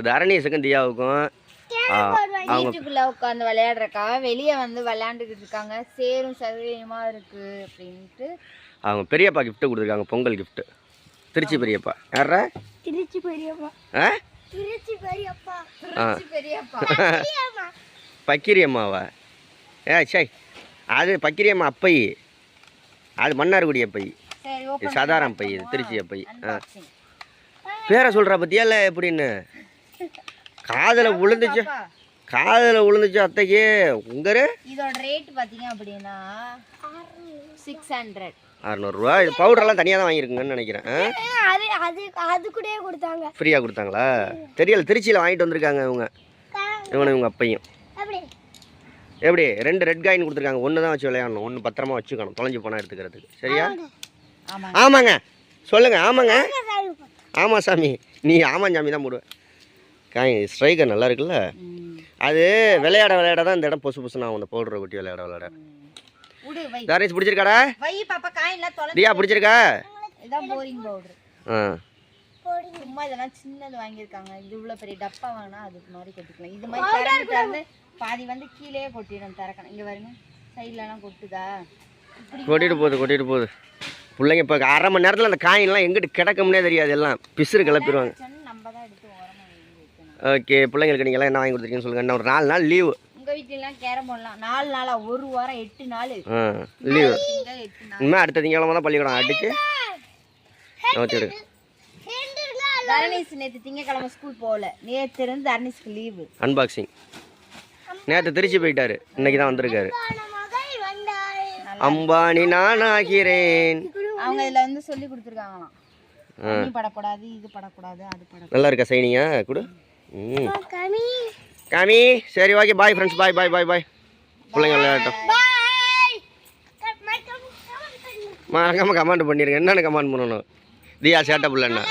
தரணீஸுக்கும் தியாவுக்கும் வீட்டுக்குள்ள உட்காந்து விளையாடுறக்காக வெளியே வந்து விளையாண்டுக்கிட்டு இருக்காங்க. சேரும் சதுரியமா இருக்கு அப்படின்ட்டு அவங்க பெரியப்பா கிஃப்ட் கொடுத்துருக்காங்க. பொங்கல் கிஃப்ட். திருச்சி பெரியப்பா. யாரா? திருச்சி பெரியப்பா. திருச்சி பெரியப்பா. பெரியப்பா. பக்கிரி அம்மாவா? சை, அது பக்கிரி அம்மா அப்பை, அது மன்னார்குடி அப்பை, சாதாரண பை, இது திருச்சி அப்பை. பேரை சொல்கிறா பற்றியா இல்லை எப்படின்னு? காதில் விழுந்துச்சு அத்தைக்கு. உங்கரு இதோட ரேட் பார்த்தீங்க அப்படின்னா 600. 600 இது பவுடர்லாம் தனியாக தான் வாங்கியிருக்குங்கன்னு நினைக்கிறேன். அது கூட கொடுத்தாங்க, ஃப்ரீயாக கொடுத்தாங்களா? தெரியல, திருச்சியில் வாங்கிட்டு வந்திருக்காங்க இவங்க அப்பையும். எப்படி 2 ரெட் காயின் கொடுத்துருக்காங்க. ஒன்று தான் வச்சு விளையாடணும், ஒன்று பத்திரமா வச்சுக்கணும், தொலைஞ்சி போனால் எடுத்துக்கிறதுக்கு. சரியா? ஆமாங்க, சொல்லுங்கள். ஆமாங்க, ஆமாம் சாமி. நீ ஆமாம் சாமி தான் போடுவேன். ஸ்ட்ரைக்கர் நல்லா இருக்குல்ல? அது விளையாட தான் இந்த இடம் பொசு பொசுனா அந்த பவுடரை கொட்டி விளையாட. தாரேஷ் பிடிச்சிருக்காடா? தியா பிடிச்சிருக்கா? சும்மா இதெல்லாம் சின்னது வாங்கியிருக்காங்க. இது இவ்வளோ பெரிய டப்பா வாங்கினா அதுக்கு மாதிரி கொட்டிக்கலாம். இது மாதிரி திறந்து பாதி வந்து கீழே கொட்டிடும். திறக்கணும். இங்கே பாருங்க, சைட்லலாம் கொட்டுதா? கொட்டிட்டு போகுது. பிள்ளைங்க இப்போ அரை மணி நேரத்தில் அந்த காயின்லாம் எங்கிட்டு கிடக்கும்னே தெரியாது, எல்லாம் பிசுறு கிளப்பிடுவாங்க. ஓகே, பிள்ளைங்களுக்கு நீங்கள்லாம் என்ன வாங்கி கொடுத்துருக்கீங்கன்னு சொல்லுங்கள். இன்னும் ஒரு 4 நாள் லீவு. உங்கள் வீட்டிலலாம் கேரம் போடலாம். 4 நாளா? 1 வாரம் 8 நாள் லீவு. இனிமேல் அடுத்த திங்கக்கிழமை தான் பள்ளிக்கூடம் அடிச்சு நோத்திடு. தரணீஸ் நேற்று திங்கக்கிழமை ஸ்கூல் போகல. நேற்று இருந்து தரணீஸ்க்கு லீவு. அன்பாக்சிங். நேற்று திருச்சி போயிட்டாரு, இன்னைக்கு தான் வந்திருக்காரு. அம்பானி நான் ஆகிறேன். அவங்க இதில் வந்து சொல்லி கொடுத்துருக்காங்களாம், நீ படக்கூடாது, இது படக்கூடாது, அது படக்கூடாது. நல்லா இருக்கா சைனியா? கொடு. காமி. சரி, ஓகே, பாய் ஃப்ரெண்ட்ஸ். பாய். பிள்ளைங்க விளையாட்டும். மறக்காம கமெண்ட் பண்ணிருங்க. என்னென்ன கமெண்ட் பண்ணணும்? தியா சேட்டை பிள்ளைன்னா